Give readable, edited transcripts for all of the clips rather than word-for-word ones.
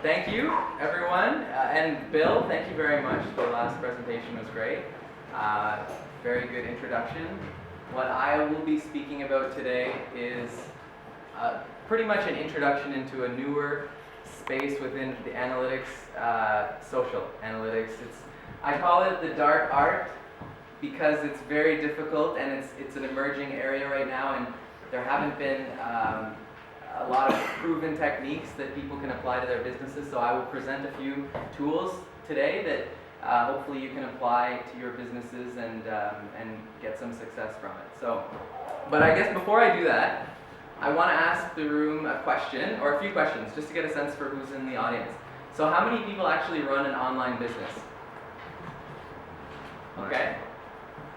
Thank you, everyone. And Bill, thank you very much. The last presentation was great. Very good introduction. What I will be speaking about today is pretty much an introduction into a newer space within the analytics, social analytics. I call it the dark art because it's very difficult and it's an emerging area right now, and there haven't been a lot of proven techniques that people can apply to their businesses. So I will present a few tools today that hopefully you can apply to your businesses and get some success from it. So, but I guess before I do that, I want to ask the room a question, or a few questions, just to get a sense for who's in the audience. So how many people actually run an online business? Okay.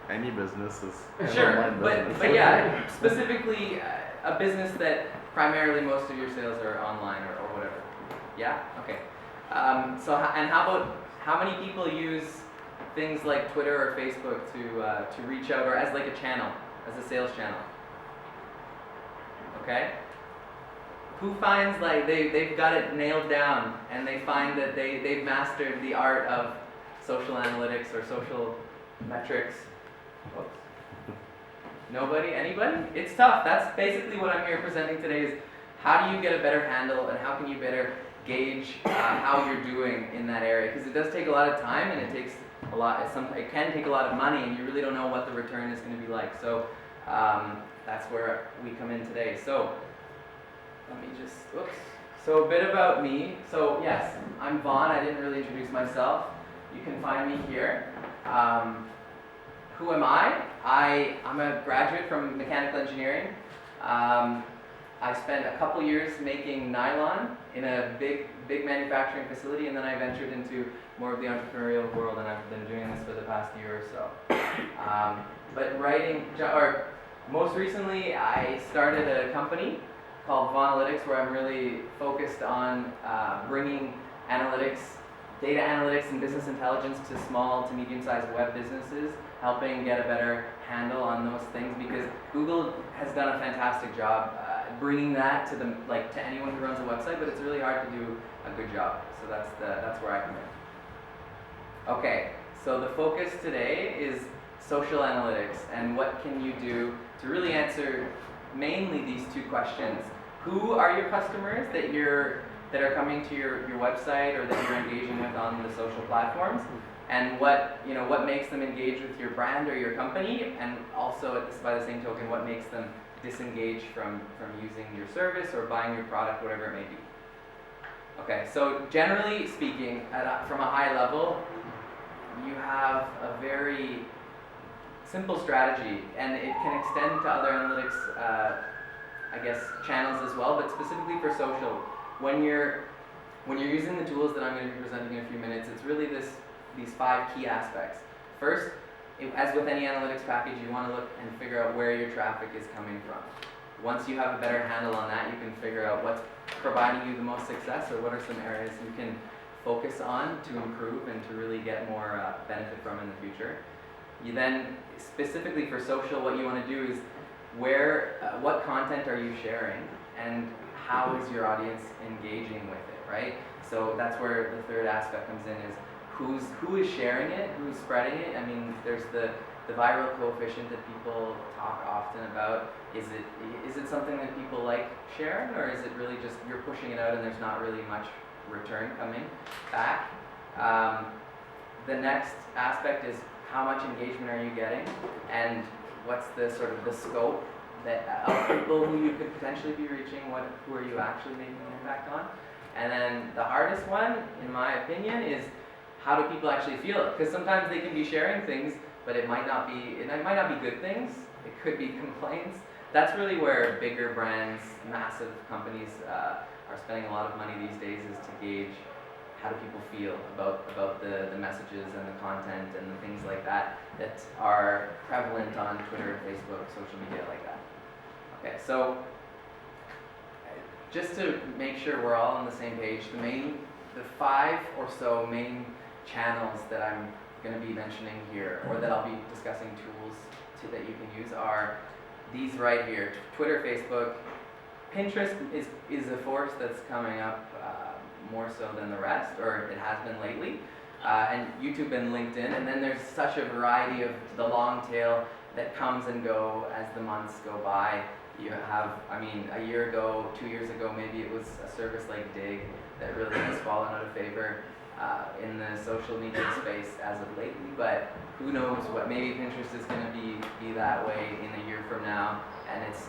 Any business is Sure, online business. but yeah, specifically a business that primarily most of your sales are online or whatever. Yeah? Okay. And how many people use things like Twitter or Facebook to reach out, or as like a channel, as a sales channel? Okay. Who finds like they've got it nailed down and they find that they've mastered the art of social analytics or social metrics? Whoops. Nobody? Anybody? It's tough. That's basically what I'm here presenting today is how do you get a better handle and how can you better gauge how you're doing in that area? Because it does take a lot of time and it takes a lot, it can take a lot of money and you really don't know what the return is going to be like. So that's where we come in today. So let me just, whoops. So a bit about me. So yes, I'm Vaughn. I didn't really introduce myself. You can find me here. Who am I? I'm a graduate from mechanical engineering. I spent a couple years making nylon in a big manufacturing facility, and then I ventured into more of the entrepreneurial world, and I've been doing this for the past year or so. But most recently, I started a company called Vaughnalytics, where I'm really focused on bringing data analytics and business intelligence to small to medium-sized web businesses, helping get a better handle on those things, because Google has done a fantastic job bringing that to to anyone who runs a website, but it's really hard to do a good job. So that's where I come in. Okay, so the focus today is social analytics and what can you do to really answer mainly these two questions. Who are your customers that are coming to your website or that you're engaging with on the social platforms, and what makes them engage with your brand or your company, and also by the same token, what makes them disengage from using your service or buying your product, whatever it may be. Okay, so generally speaking, from a high level, you have a very simple strategy, and it can extend to other analytics, channels as well, but specifically for social. When you're using the tools that I'm going to be presenting in a few minutes, it's really these 5 key aspects. First, as with any analytics package, you want to look and figure out where your traffic is coming from. Once you have a better handle on that, you can figure out what's providing you the most success, or what are some areas you can focus on to improve and to really get more benefit from in the future. You then, specifically for social, what you want to do is what content are you sharing, and how is your audience engaging with it, right? So that's where the third aspect comes in, is who is sharing it, who's spreading it. I mean, there's the viral coefficient that people talk often about. Is it something that people like sharing, or is it really just you're pushing it out and there's not really much return coming back? The next aspect is how much engagement are you getting, and what's the sort of the scope of people who you could potentially be reaching, who are you actually making an impact on? And then the hardest one, in my opinion, is how do people actually feel it? Because sometimes they can be sharing things, but it might not be good things. It could be complaints. That's really where bigger brands, massive companies are spending a lot of money these days, is to gauge how do people feel about the messages and the content and the things like that are prevalent on Twitter, Facebook, social media like that. Okay, so just to make sure we're all on the same page, the 5 or so main channels that I'm going to be mentioning here, or that I'll be discussing tools that you can use, are these right here: Twitter, Facebook. Pinterest is a force that's coming up more so than the rest, or it has been lately. And YouTube and LinkedIn, and then there's such a variety of the long tail that comes and go as the months go by. You have, I mean, a year ago, 2 years ago, maybe it was a service like Dig that really has fallen out of favor in the social media space as of lately, but who knows what, maybe Pinterest is going to be that way in a year from now, and it's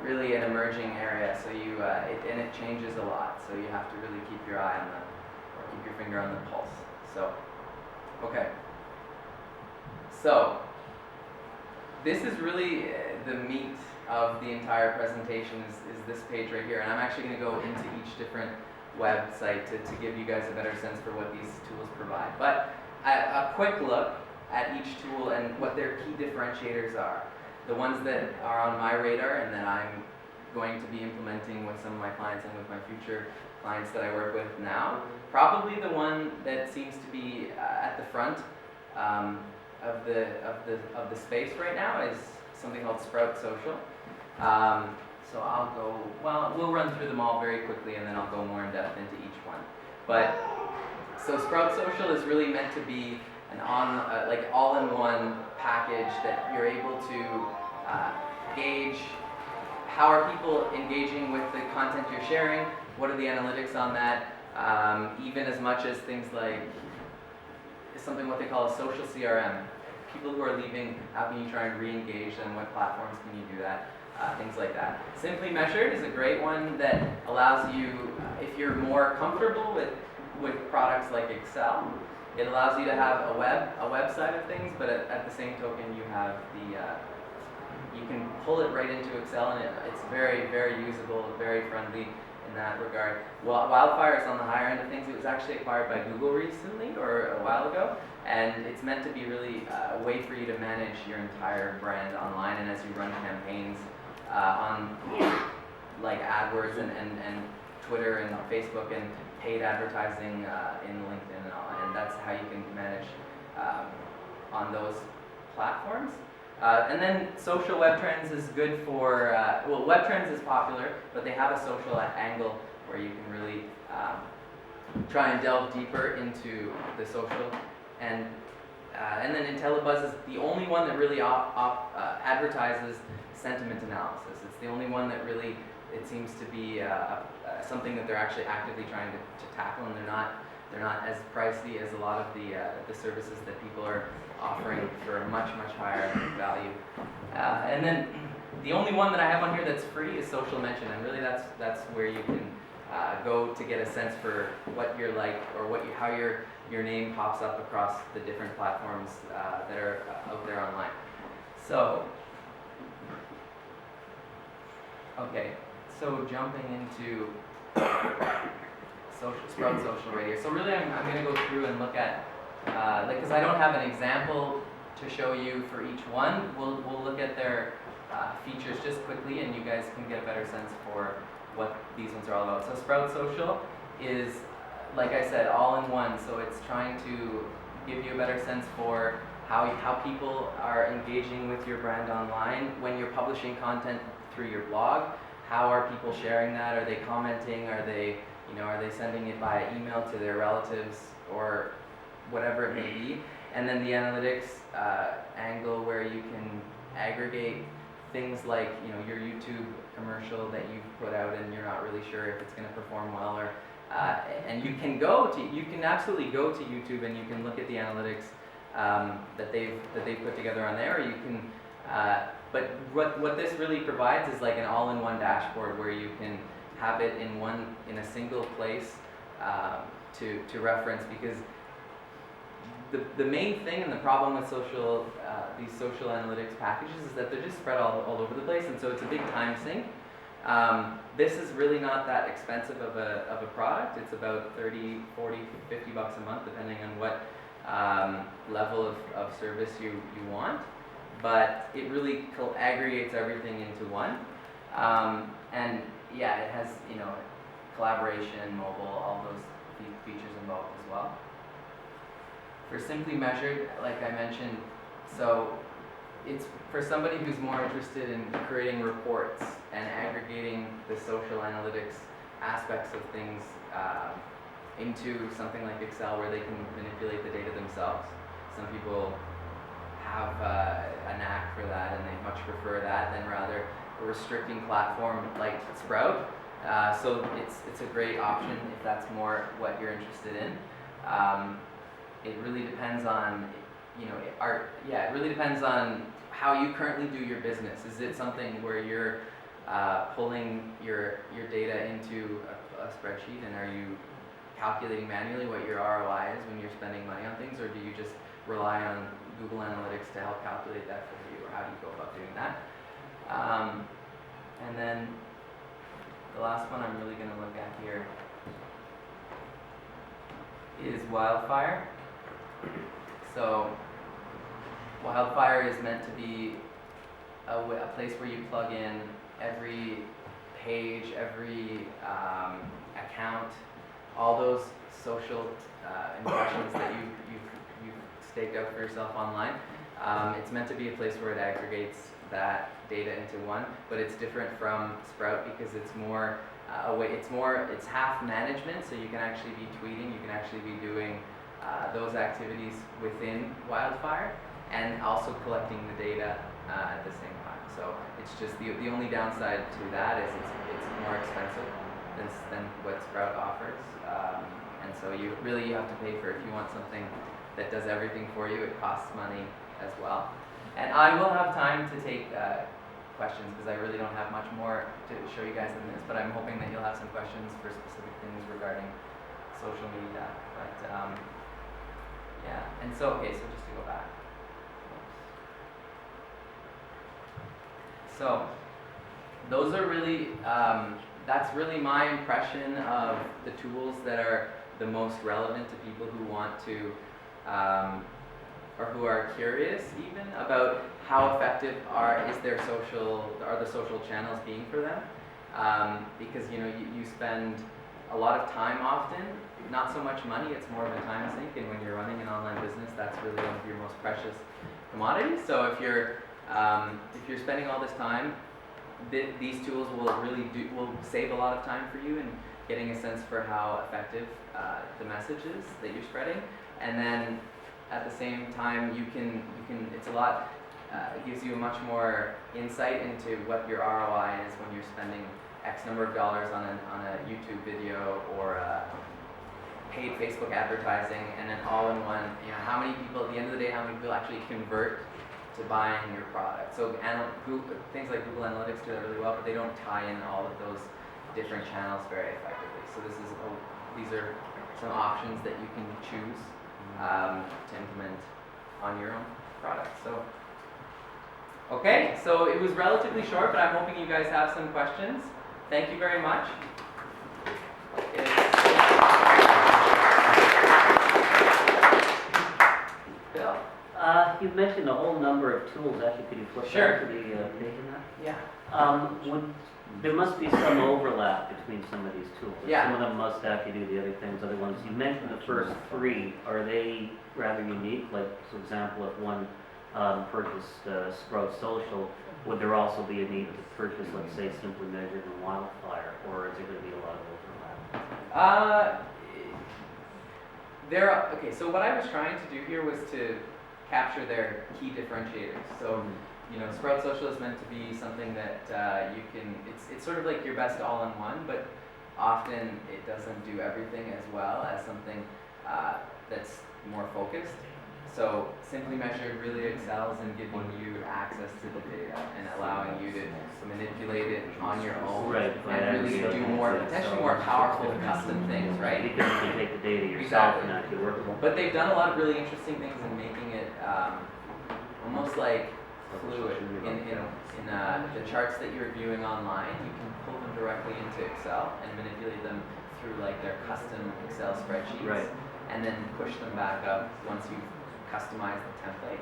really an emerging area, so and it changes a lot, so you have to really keep your eye on or keep your finger on the pulse. So, okay. So, this is really the meat of the entire presentation is this page right here, and I'm actually going to go into each different website to give you guys a better sense for what these tools provide. But a quick look at each tool and what their key differentiators are. The ones that are on my radar and that I'm going to be implementing with some of my clients and with my future clients that I work with now. Probably the one that seems to be at the front of the space right now is something called Sprout Social. So I'll go, well, we'll run through them all very quickly and then I'll go more in depth into each one. But, so Sprout Social is really meant to be an all-in-one package that you're able to gauge how are people engaging with the content you're sharing, what are the analytics on that, even as much as things like something what they call a social CRM. People who are leaving, how can you try and re-engage them, what platforms can you do that? Things like that. Simply Measured is a great one that allows you, if you're more comfortable with products like Excel, it allows you to have a website of things, but at the same token you have you can pull it right into Excel, and it's very, very usable, very friendly in that regard. Wildfire is on the higher end of things. It was actually acquired by Google recently, or a while ago, and it's meant to be really a way for you to manage your entire brand online, and as you run campaigns on like AdWords and Twitter and Facebook and paid advertising in LinkedIn and all, and that's how you can manage on those platforms. And then social web trends is good for, well, web trends is popular, but they have a social angle where you can really try and delve deeper into the social. And then IntelliBuzz is the only one that really advertises sentiment analysis. It's the only one that really, it seems to be something that they're actually actively trying to tackle, and they're not as pricey as a lot of the services that people are offering for a much, much higher value. And then the only one that I have on here that's free is Social Mention, and really that's where you can go to get a sense for what you're like, or how your name pops up across the different platforms that are out there online. So, okay, so jumping into Sprout Social right here. So really I'm going to go through and look at, because I don't have an example to show you for each one, we'll look at their features just quickly, and you guys can get a better sense for what these ones are all about. So Sprout Social is, like I said, all in one, so it's trying to give you a better sense for how people are engaging with your brand online when you're publishing content through your blog. How are people sharing that? Are they commenting? Are they sending it by email to their relatives or whatever it may be? And then the analytics angle, where you can aggregate things like your YouTube commercial that you've put out and you're not really sure if it's going to perform well, or and you can absolutely go to YouTube and you can look at the analytics that they've put together on there, or you can. But what this really provides is like an all-in-one dashboard where you can have it in a single place to reference, because the main thing and the problem with these social analytics packages is that they're just spread all over the place, and so it's a big time sink. This is really not that expensive of a product. It's about $30, $40, $50 a month, depending on what level of service you want. But it really aggregates everything into one. And yeah, it has collaboration, mobile, all those features involved as well. For Simply Measured, like I mentioned, so it's for somebody who's more interested in creating reports and aggregating the social analytics aspects of things into something like Excel where they can manipulate the data themselves. Some people have a knack for that, and they much prefer that than rather a restricting platform like Sprout. So it's a great option if that's more what you're interested in. It really depends on, it really depends on how you currently do your business. Is it something where you're pulling your data into a spreadsheet, and are you calculating manually what your ROI is when you're spending money on things, or do you just rely on Google Analytics to help calculate that for you, or how do you go about doing that? And then the last one I'm really going to look at here is Wildfire. So Wildfire is meant to be a place where you plug in every page, every account, all those social impressions that you've staked out for yourself online. It's meant to be a place where it aggregates that data into one, but it's different from Sprout because it's more it's half management, so you can actually be tweeting, you can actually be doing those activities within Wildfire, and also collecting the data at the same time. So it's just the only downside to that is it's more expensive than what Sprout offers, and so you have to pay for it. If you want something that does everything for you, it costs money as well. And I will have time to take questions because I really don't have much more to show you guys than this, but I'm hoping that you'll have some questions for specific things regarding social media. But yeah, and so okay, so just to go back. So those are really, that's really my impression of the tools that are the most relevant to people who want to, or who are curious even about how effective are the social channels being for them. Because you spend a lot of time often, not so much money, it's more of a time sink, and when you're running an online business, that's really one of your most precious commodities. So if you're spending all this time, these tools will save a lot of time for you in getting a sense for how effective the message is that you're spreading, and then at the same time you can it's a lot it gives you a much more insight into what your ROI is when you're spending X number of dollars on a YouTube video or paid Facebook advertising, and then all in one, how many people at the end of the day, how many people actually convert to buying your product. So things like Google Analytics do that really well, but they don't tie in all of those different channels very effectively. So these are some options that you can choose to implement on your own product. So, okay, so it was relatively short, but I'm hoping you guys have some questions. Thank you very much. Bill. You mentioned a whole number of tools. Actually, could you flip back to the page in that? Yeah. There must be some overlap between some of these tools. Yeah. Some of them must actually do the other things, other ones. You mentioned the first three. Are they rather unique? Like, for example, if one purchased Sprout Social, would there also be a need to purchase, let's say, Simply Measured and Wildfire, or is there going to be a lot of overlap? Okay, so what I was trying to do here was to capture their key differentiators. So, Sprout Social is meant to be something that you can, it's sort of like your best all-in-one, but often it doesn't do everything as well as something that's more focused. So Simply Measured really excels in giving you access to the data and allowing you to manipulate it on your own, Right, and really do potentially more powerful custom things, right? Because you can take the data yourself and actually work with them. But they've done a lot of really interesting things in making it almost like fluid. In the charts that you're viewing online, you can pull them directly into Excel and manipulate them through like their custom Excel spreadsheets, right, and then push them back up once you've customized the template.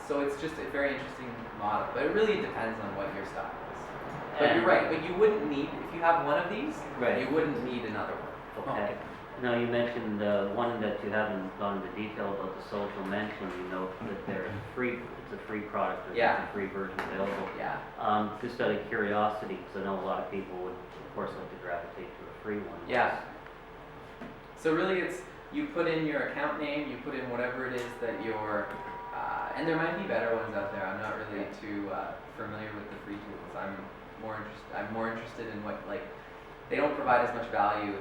So it's just a very interesting model, but it really depends on what your style is. But you're right, but you wouldn't need, if you have one of these, right, you wouldn't need another one. Okay. Now you mentioned one that you haven't gone into detail about, the social mention. You know that they're free. It's a free product. There's a free version available. Yeah. Just out of curiosity, because I know a lot of people would, of course, like to gravitate to a free one. Yeah. So really it's, you put in your account name, you put in whatever it is that you're, and there might be better ones out there. I'm not really too familiar with the free tools. I'm more interested in what, like, they don't provide as much value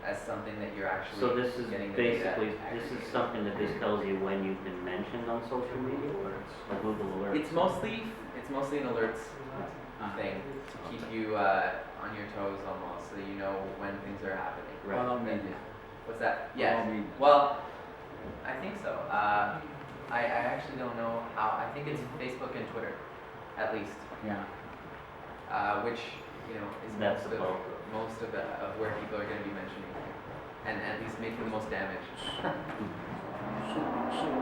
as something that you're actually So this is getting the basically, data this is aggregated. something that this tells you when you've been mentioned on social media, like Google Alerts? It's mostly an alerts thing to keep you on your toes almost, so you know when things are happening. Right. All media. What's that? All Yes. media. Well, I think so. I actually don't know how. I think it's Facebook and Twitter, at least, Yeah. which is That's the bulk. most of where people are going to be mentioning, and at least making the most damage. So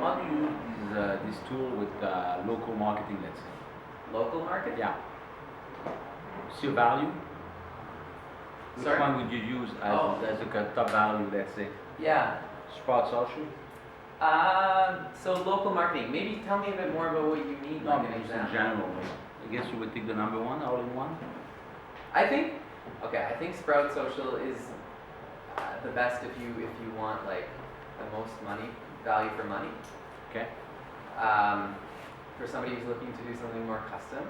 how do you use this tool with local marketing, let's say? Local market? Yeah. See value? Which Sorry? one would you use Oh. as a top value, let's say? Yeah. Sprout Social? So local marketing. Maybe tell me a bit more about what you mean, like an just in example. general. I guess you would take the number one, all in one? I think Sprout Social is the best if you want like the most value for money. Okay. For somebody who's looking to do something more custom,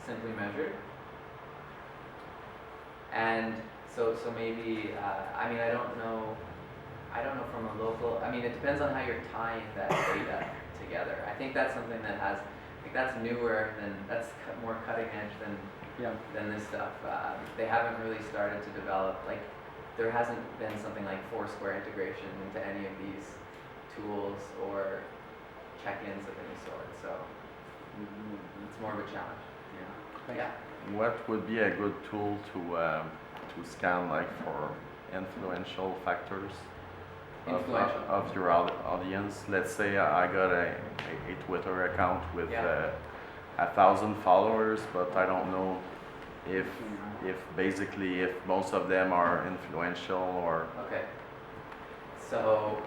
simply measured. And so maybe I don't know from a local. I mean, it depends on how you're tying that data together. I think that's something that has that's newer that's more cutting edge than this stuff. They haven't really started to develop, like, there hasn't been something like Foursquare integration into any of these tools or check-ins of any sort. So it's more of a challenge. Yeah. What would be a good tool to scan, like, for influential factors Influential. of your audience? Let's say I got a Twitter account with Yeah. 1,000 followers, but I don't know if most of them are influential or. Okay. So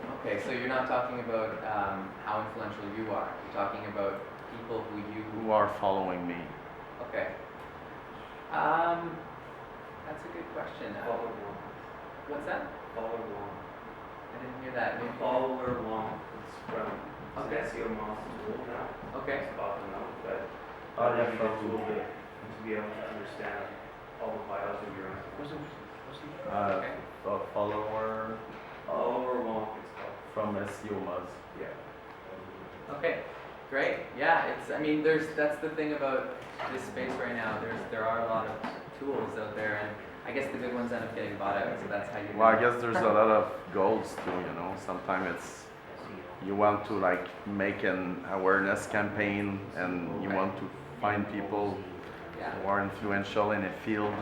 you're not talking about how influential you are. You're talking about people Who are following me? Okay. That's a good question. What's that? I didn't hear that. Maybe. Follower one is from Okay. SEO Master tool now. Okay. It's popping up, but Oh, yeah, really from- good tool to be able to understand all the files of your own. Okay. A follower Follower one is called. from SEO Muzz. Yeah. Okay. Great. Yeah. That's the thing about this space right now. There are a lot of tools out there, and I guess the good ones end up getting bought out. So that's how you. Well, I guess there's a lot of goals too, Sometimes it's you want to, like, make an awareness campaign and you want to find people Yeah. who are influential in a field.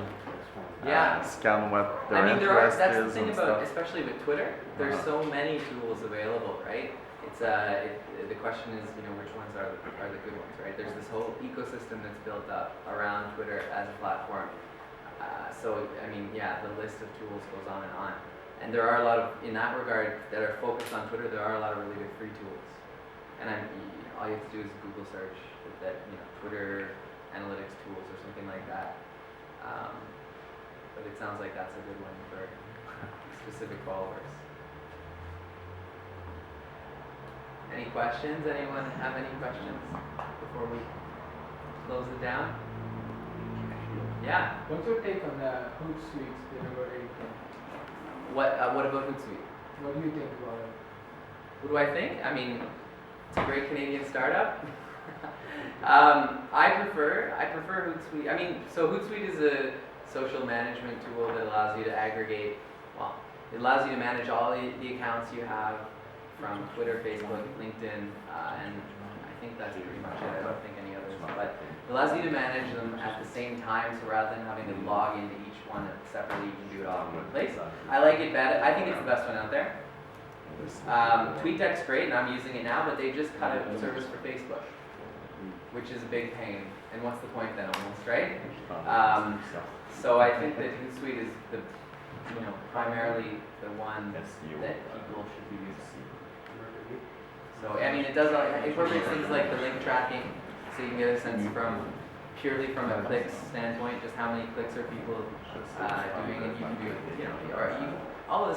Yeah. Scan what their That's interest the is thing and about, stuff. especially with Twitter. There's Uh-huh. so many tools available, right? It's the question is, which ones are the good ones, right? There's this whole ecosystem that's built up around Twitter as a platform. The list of tools goes on. And there are a lot of, in that regard, that are focused on Twitter. There are a lot of really good free tools. And all you have to do is Google search that Twitter analytics tools or something like that. But it sounds like that's a good one for specific followers. Any questions? Anyone have any questions before we close it down? Yeah. What's your take on the Hootsuite delivery thing? What about Hootsuite? What do you think about it? What do I think? It's a great Canadian startup. I prefer Hootsuite. So Hootsuite is a social management tool that allows you to aggregate. Well, it allows you to manage all the accounts you have from Twitter, Facebook, LinkedIn, and I think that's pretty much it. I don't think any others, but it allows you to manage them at the same time. So rather than having to log into each one separately, you can do it all in one place. I like it better. I think it's the best one out there. TweetDeck's great, and I'm using it now, but they just cut out service for Facebook, which is a big pain. And what's the point then, almost, right? So I think that Hootsuite is primarily the one that people should be using. So it does it incorporates things like the link tracking, so you can get a sense purely from a clicks standpoint, just how many clicks are people doing, and you can do all of this.